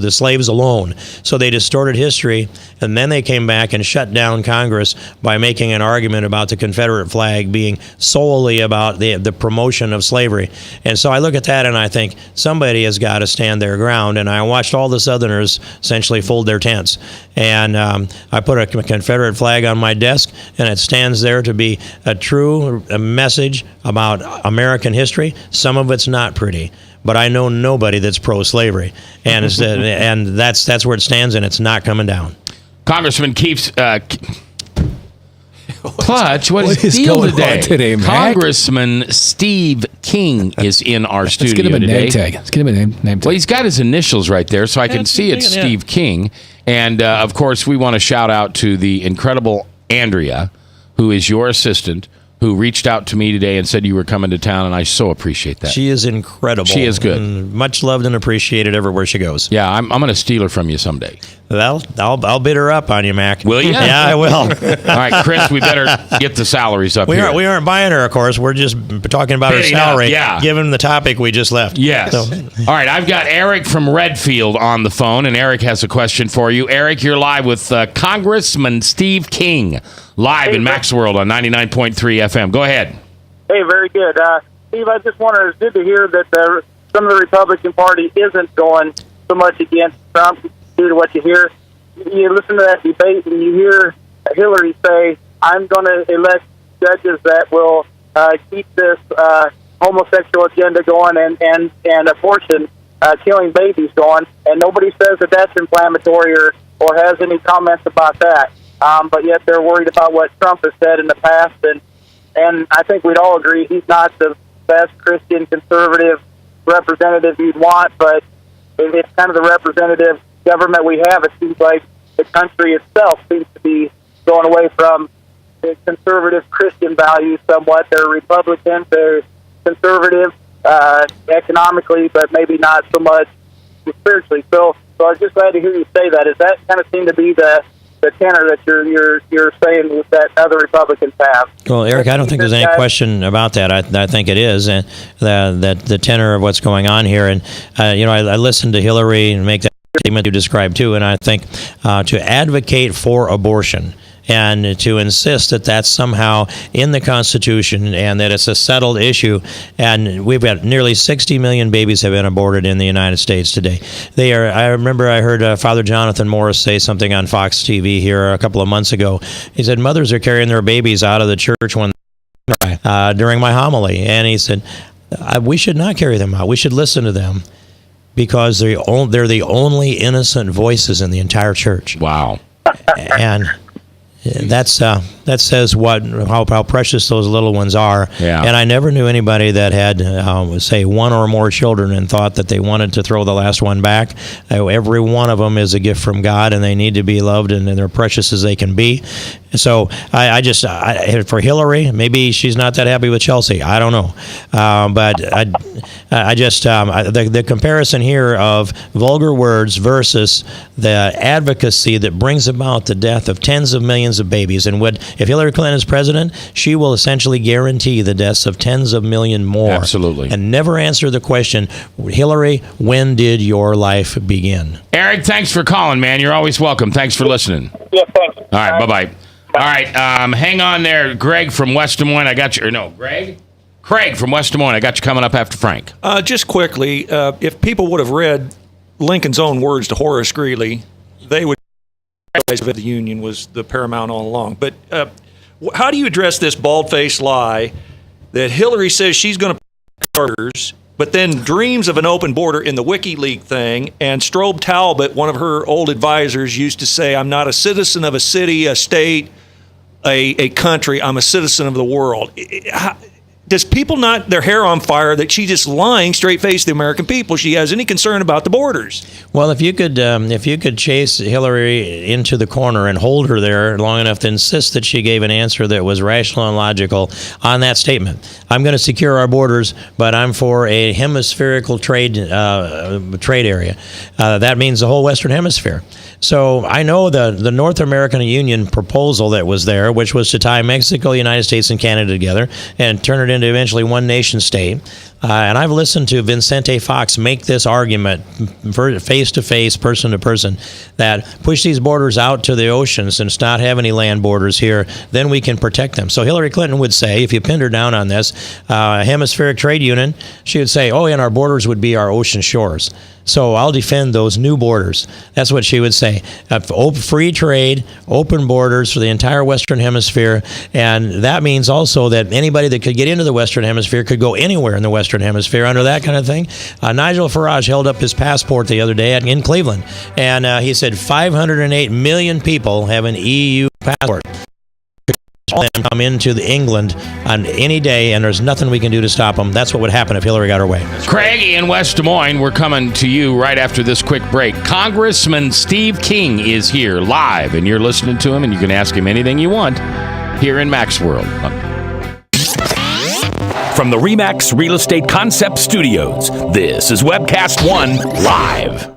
the slaves alone. So they distorted history, and then they came back and shut down Congress by making an argument about the Confederate flag being solely about the promotion of slavery. And so I look at that and I think somebody has got to stand their ground. And I watched all the Southerners essentially fold their tents. And I put a Confederate flag on my desk, and it stands there to be a true message about American history. Some of it's not pretty, but I know nobody that's pro-slavery, and and that's where it stands, and it's not coming down. Congressman keeps Clutch. What is the deal going on today, Mac? Congressman Steve King is in our studio today. Let's get him a name tag. Let's get him a name tag. Well, he's got his initials right there, so I can see it's Steve King. And of course, we want to shout out to the incredible Andrea, who is your assistant, who reached out to me today and said you were coming to town, and I so appreciate that. She is incredible. She is good. Much loved and appreciated everywhere she goes. Yeah, I'm going to steal her from you someday. Well, I'll bid her up on you, Mac. Will you? Yeah, I will. All right, Chris, we better get the salaries up here. We aren't buying her, of course. We're just talking about her salary, given the topic we just left. Yes. So. All right, I've got Eric from Redfield on the phone, and Eric has a question for you. Eric, you're live with Congressman Steve King, live in Mac's World on 99.3 FM. Go ahead. Hey, very good. Steve, I just wanted, it's good to hear that some of the Republican Party isn't going so much against Trump due to what you hear. You listen to that debate and you hear Hillary say, I'm going to elect judges that will keep this homosexual agenda going and abortion, killing babies going, and nobody says that that's inflammatory or has any comments about that. But yet they're worried about what Trump has said in the past, and I think we'd all agree he's not the best Christian conservative representative you'd want, but it's kind of the representative government we have. It seems like the country itself seems to be going away from the conservative Christian values somewhat. They're Republicans, they're conservative economically, but maybe not so much spiritually. So I was just glad to hear you say that. Does that kind of seem to be the tenor that you're saying that other Republicans have? Well, Eric, I don't think there's any question about that. I think it is, and that the tenor of what's going on here. And I listened to Hillary make that statement you described too, and I think to advocate for abortion and to insist that that's somehow in the Constitution and that it's a settled issue. And we've got nearly 60 million babies have been aborted in the United States today. I remember I heard Father Jonathan Morris say something on Fox TV here a couple of months ago. He said mothers are carrying their babies out of the church during my homily. And he said, we should not carry them out. We should listen to them because they're the only innocent voices in the entire church. Wow. And that's that says how precious those little ones are. Yeah. And I never knew anybody that had, say, one or more children and thought that they wanted to throw the last one back. Every one of them is a gift from God, and they need to be loved, and they're precious as they can be. So for Hillary, maybe she's not that happy with Chelsea. I don't know. But the comparison here of vulgar words versus the advocacy that brings about the death of tens of millions of babies. And if Hillary Clinton is president, she will essentially guarantee the deaths of tens of million more. Absolutely. And never answer the question, Hillary, when did your life begin? Eric, thanks for calling, man. You're always welcome. Thanks for listening. Yeah, thanks. All right, bye-bye. All right, hang on there. Greg from West Des Moines, I got you. Or no, Greg? Craig from West Des Moines, I got you coming up after Frank. Just quickly, if people would have read Lincoln's own words to Horace Greeley, they would realize that the Union was the paramount all along. But how do you address this bald-faced lie that Hillary says she's going to starters, but then dreams of an open border in the WikiLeaks thing, and Strobe Talbot, one of her old advisors, used to say, I'm not a citizen of a city, a state, a country, I'm a citizen of the world. Does people not their hair on fire that she's just lying straight-faced to the American people? She has any concern about the borders? Well, if you could chase Hillary into the corner and hold her there long enough to insist that she gave an answer that was rational and logical on that statement, I'm going to secure our borders, but I'm for a hemispherical trade area. That means the whole Western Hemisphere. So I know the North American Union proposal that was there, which was to tie Mexico, United States, and Canada together and turn it into eventually one nation state. And I've listened to Vicente Fox make this argument face-to-face, person-to-person, that push these borders out to the oceans and not have any land borders here, then we can protect them. So Hillary Clinton would say, if you pinned her down on this, hemispheric trade union, she would say, oh, and our borders would be our ocean shores. So I'll defend those new borders. That's what she would say. Free trade, open borders for the entire Western Hemisphere. And that means also that anybody that could get into the Western Hemisphere could go anywhere in the Western Hemisphere under that kind of thing. Nigel Farage held up his passport the other day in Cleveland. And he said 508 million people have an EU passport. All them come into England on any day, and there's nothing we can do to stop them. That's what would happen if Hillary got her way. Craig in West Des Moines, we're coming to you right after this quick break. Congressman Steve King is here live, and you're listening to him, and you can ask him anything you want here in Mac's World. From the RE/MAX Real Estate Concept Studios, this is Webcast One Live.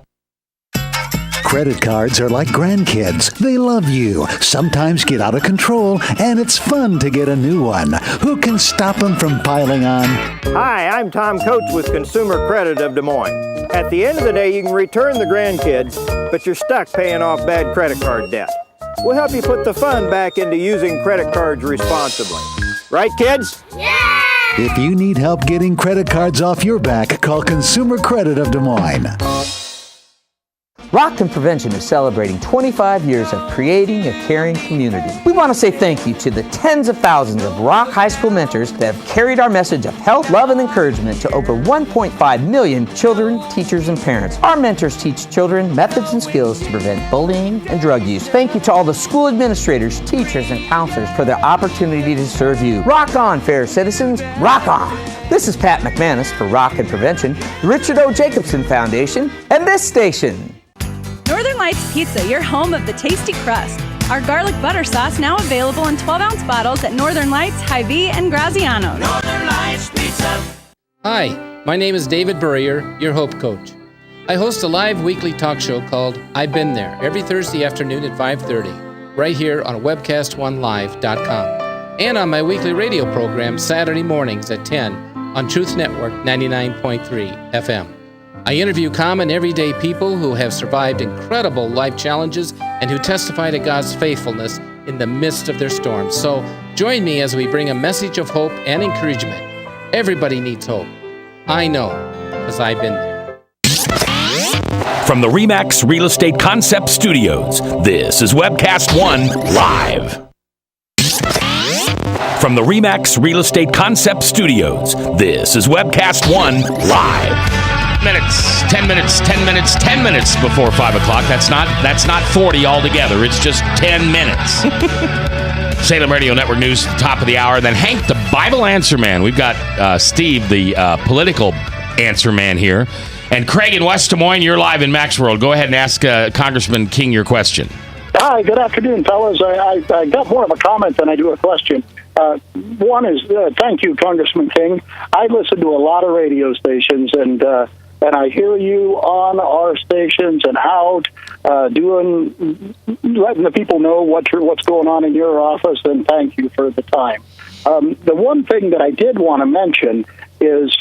Credit cards are like grandkids. They love you, sometimes get out of control, and it's fun to get a new one. Who can stop them from piling on? Hi, I'm Tom Coates with Consumer Credit of Des Moines. At the end of the day, you can return the grandkids, but you're stuck paying off bad credit card debt. We'll help you put the fun back into using credit cards responsibly. Right, kids? Yeah! If you need help getting credit cards off your back, call Consumer Credit of Des Moines. Rockton Prevention is celebrating 25 years of creating a caring community. We want to say thank you to the tens of thousands of Rock High School mentors that have carried our message of health, love, and encouragement to over 1.5 million children, teachers, and parents. Our mentors teach children methods and skills to prevent bullying and drug use. Thank you to all the school administrators, teachers, and counselors for the opportunity to serve you. Rock on, fair citizens, rock on! This is Pat McManus for Rockton Prevention, the Richard O. Jacobson Foundation, and this station. Northern Lights Pizza, your home of the tasty crust. Our garlic butter sauce now available in 12-ounce bottles at Northern Lights, Hy-Vee, and Graziano's. Northern Lights Pizza. Hi, my name is David Burrier, your Hope Coach. I host a live weekly talk show called I've Been There every Thursday afternoon at 5:30, right here on webcast1live.com, and on my weekly radio program Saturday mornings at 10 on Truth Network 99.3 FM. I interview common everyday people who have survived incredible life challenges and who testify to God's faithfulness in the midst of their storms. So join me as we bring a message of hope and encouragement. Everybody needs hope. I know, because I've been there. From the RE/MAX Real Estate Concept Studios, this is Webcast One Live. From the RE/MAX Real Estate Concept Studios, this is Webcast One Live. 10 minutes before 5 o'clock. That's not 40 altogether. It's just 10 minutes. Salem Radio Network News, top of the hour. Then Hank, the Bible answer man. We've got Steve, the political answer man here. And Craig in West Des Moines, you're live in Mac's World. Go ahead and ask Congressman King your question. Hi, good afternoon, fellas. I got more of a comment than I do a question. One is, thank you, Congressman King. I listen to a lot of radio stations, and I hear you on our stations and out letting the people know what's going on in your office, and thank you for the time. The one thing that I did want to mention is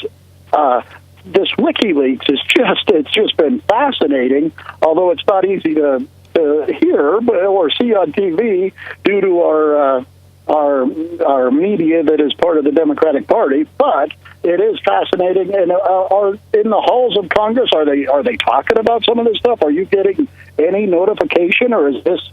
this WikiLeaks it's just been fascinating, although it's not easy to hear or see on TV due to our media that is part of the Democratic Party, but it is fascinating. And are in the halls of Congress, are they talking about some of this stuff? Are you getting any notification, or is this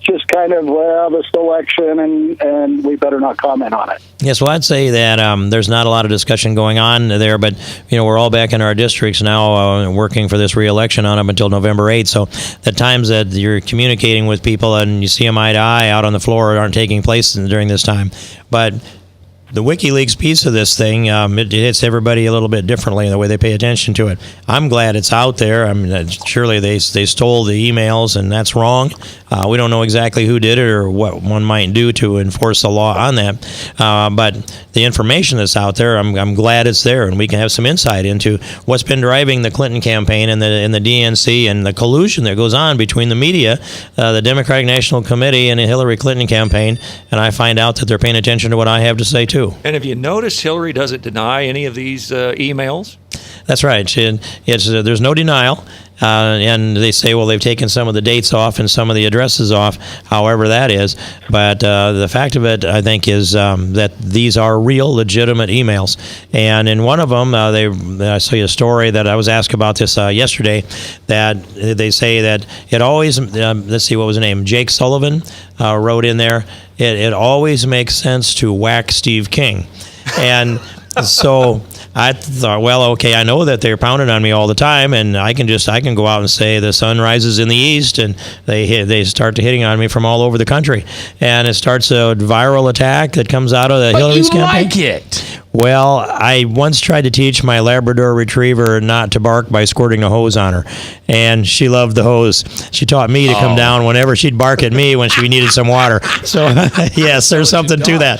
just kind of this election and we better not comment on it? Yes, well, I'd say that there's not a lot of discussion going on there, but we're all back in our districts now, working for this re-election on up until November 8th. So the times that you're communicating with people and you see them eye to eye out on the floor aren't taking place during this time. But the WikiLeaks piece of this thing, it hits everybody a little bit differently in the way they pay attention to it. I'm glad it's out there. I mean, surely they stole the emails, and that's wrong. We don't know exactly who did it or what one might do to enforce the law on that. But the information that's out there, I'm glad it's there, and we can have some insight into what's been driving the Clinton campaign and the DNC and the collusion that goes on between the media, the Democratic National Committee, and the Hillary Clinton campaign. And I find out that they're paying attention to what I have to say, too. And have you noticed Hillary doesn't deny any of these emails? That's right. There's no denial. And they say, well, they've taken some of the dates off and some of the addresses off, however that is. But the fact of it, I think, is that these are real, legitimate emails. And in one of them, I saw a story that I was asked about this yesterday, that they say that it always, let's see, what was the name? Jake Sullivan wrote in there, it always makes sense to whack Steve King. And so I thought, well, okay, I know that they're pounding on me all the time, and I can go out and say the sun rises in the east, and they start hitting on me from all over the country, and it starts a viral attack that comes out of the Hillary's campaign. But you like it. Well, I once tried to teach my Labrador Retriever not to bark by squirting a hose on her, and she loved the hose. She taught me to come down whenever she'd bark at me when she needed some water. So, yes, there's something to that.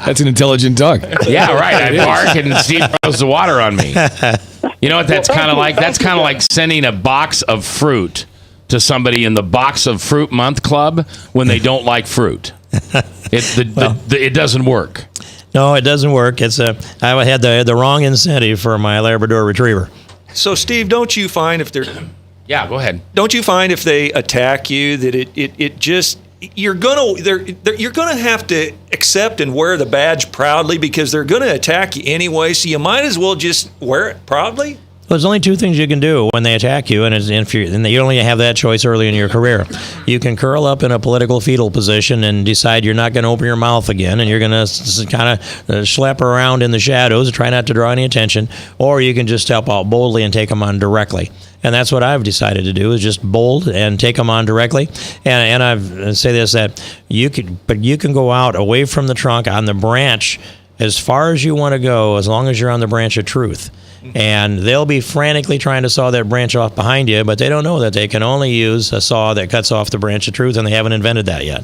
That's an intelligent dog. Yeah, right. I bark and Steve throws the water on me. You know what that's kind of like? That's kind of like sending a box of fruit to somebody in the Box of Fruit Month Club when they don't like fruit. It doesn't work. No, it doesn't work. I had the wrong incentive for my Labrador Retriever. So, Steve, don't you find if they're... Yeah, go ahead. Don't you find if they attack you that it just... You're gonna have to accept and wear the badge proudly, because they're gonna attack you anyway, so you might as well just wear it proudly? Well, there's only two things you can do when they attack you, and you only have that choice early in your career. You can curl up in a political fetal position and decide you're not going to open your mouth again, and you're going to kind of schlep around in the shadows and try not to draw any attention, or you can just step out boldly and take them on directly. And that's what I've decided to do, is just bold and take them on directly. And I say this, that you can go out away from the trunk on the branch as far as you want to go, as long as you're on the branch of truth. And they'll be frantically trying to saw that branch off behind you, but they don't know that they can only use a saw that cuts off the branch of truth, and they haven't invented that yet.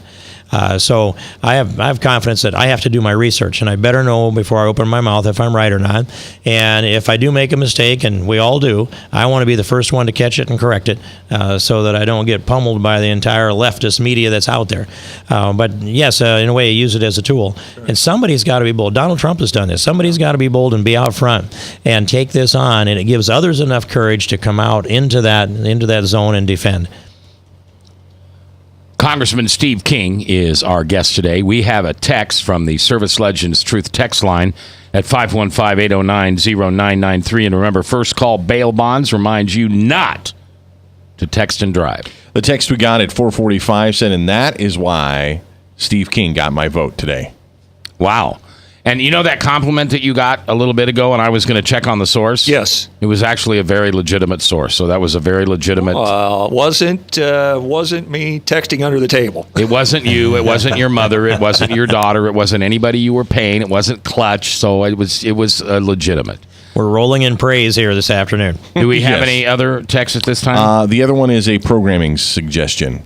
So I have confidence that I have to do my research, and I better know before I open my mouth if I'm right or not. And if I do make a mistake, and we all do, I want to be the first one to catch it and correct it, so that I don't get pummeled by the entire leftist media that's out there. But yes, in a way, use it as a tool. Sure. And somebody's got to be bold. Donald Trump has done this. Somebody's got to be bold and be out front and take this on, and it gives others enough courage to come out into that zone and defend. Congressman Steve King is our guest today. We have a text from the Service Legends Truth text line at 515-809-0993. And remember, first call bail bonds reminds you not to text and drive. The text we got at 4:45 said, and that is why Steve King got my vote today. Wow. And you know that compliment that you got a little bit ago, and I was going to check on the source? Yes. It was actually a very legitimate source. So that was a very legitimate. Wasn't me texting under the table. It wasn't you. It wasn't your mother. It wasn't your daughter. It wasn't anybody you were paying. It wasn't Clutch. So it was legitimate. We're rolling in praise here this afternoon. Do we have any other texts at this time? The other one is a programming suggestion.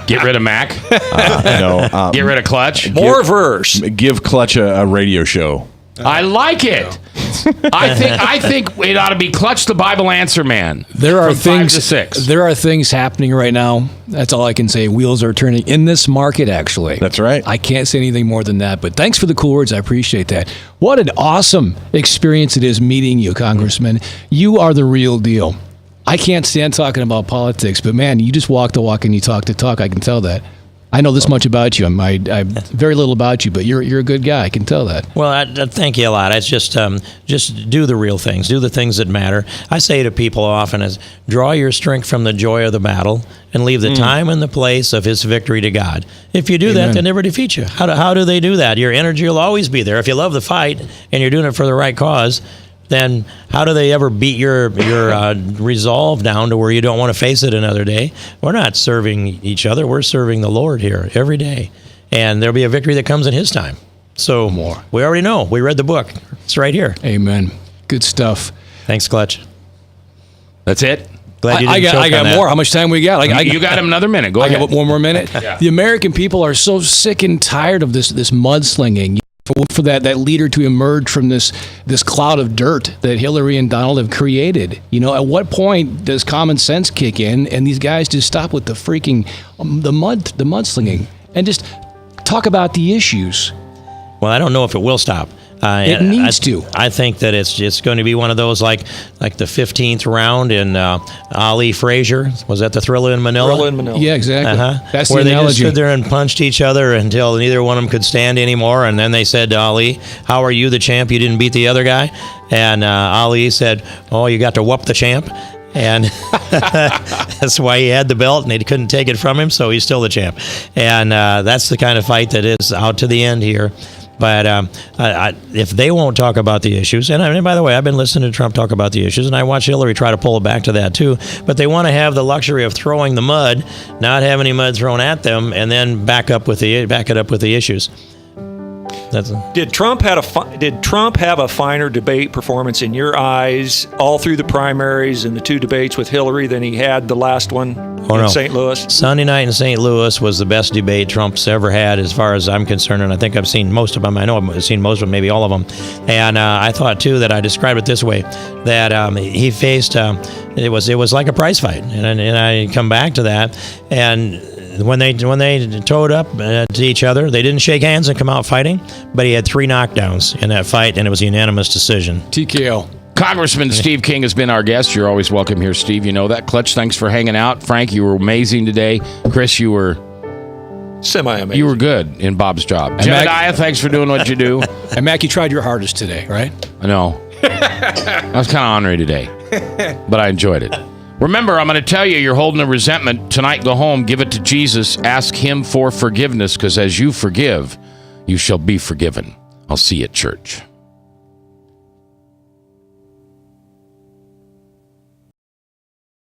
Get rid of Mac. Get rid of Clutch. More verse. Give Clutch a radio show. I like it. I think it ought to be Clutch the Bible Answer Man. There are from 5 to 6. There are things happening right now. That's all I can say. Wheels are turning in this market, actually. That's right. I can't say anything more than that, but thanks for the cool words. I appreciate that. What an awesome experience it is meeting you, Congressman. You are the real deal. I can't stand talking about politics, but man, you just walk the walk and you talk the talk. I can tell that. I know this much about you. I very little about you, but you're a good guy. I can tell that. Well, I thank you a lot. It's just do the real things. Do the things that matter. I say to people often is draw your strength from the joy of the battle and leave the time and the place of his victory to God. If you do that, they never defeat you. How do they do that? Your energy will always be there. If you love the fight and you're doing it for the right cause, then how do they ever beat your resolve down to where you don't want to face it another day? We're not serving each other. We're serving the Lord here every day. And there'll be a victory that comes in his time. So we already know. We read the book. It's right here. Amen. Good stuff. Thanks, Clutch. That's it? Glad you didn't I got more. How much time we got? You got another minute. Go ahead. I got one more minute. Yeah. The American people are so sick and tired of this mudslinging. For that leader to emerge from this cloud of dirt that Hillary and Donald have created. You know, at what point does common sense kick in and these guys just stop with the freaking the mudslinging and just talk about the issues? Well, I don't know if it will stop. It needs to. I think that it's going to be one of those like the 15th round in Ali Frazier. Was that the Thriller in Manila? Yeah, exactly. That's where the they analogy. just stood there and punched each other until neither one of them could stand anymore. And then they said to Ali, "How are you the champ? You didn't beat the other guy." And Ali said, "Oh, you got to whoop the champ." And that's why he had the belt, and they couldn't take it from him, so he's still the champ. And that's the kind of fight that is out to the end here. But if they won't talk about the issues, and by the way, I've been listening to Trump talk about the issues, and I watch Hillary try to pull it back to that too, but they want to have the luxury of throwing the mud, not have any mud thrown at them, and then back it up with the issues. Did Trump have a finer debate performance in your eyes all through the primaries and the two debates with Hillary than he had the last one in St. Louis? Sunday night in St. Louis was the best debate Trump's ever had, as far as I'm concerned, and I think I've seen most of them. I know I've seen most of them, maybe all of them. And I thought too that I described it this way: that he faced it was like a prize fight, and I come back to that. And when they towed up to each other, they didn't shake hands and come out fighting, but he had 3 knockdowns in that fight, and it was a unanimous decision. TKO. Congressman Steve King has been our guest. You're always welcome here, Steve. You know that. Clutch, thanks for hanging out. Frank, you were amazing today. Chris, you were semi-amazing. You were good in Bob's job. Jebediah, thanks for doing what you do. And Mac, you tried your hardest today, right? I know. I was kind of ornery today, but I enjoyed it. Remember, I'm going to tell you, you're holding a resentment. Tonight, go home, give it to Jesus, ask him for forgiveness, because as you forgive, you shall be forgiven. I'll see you at church.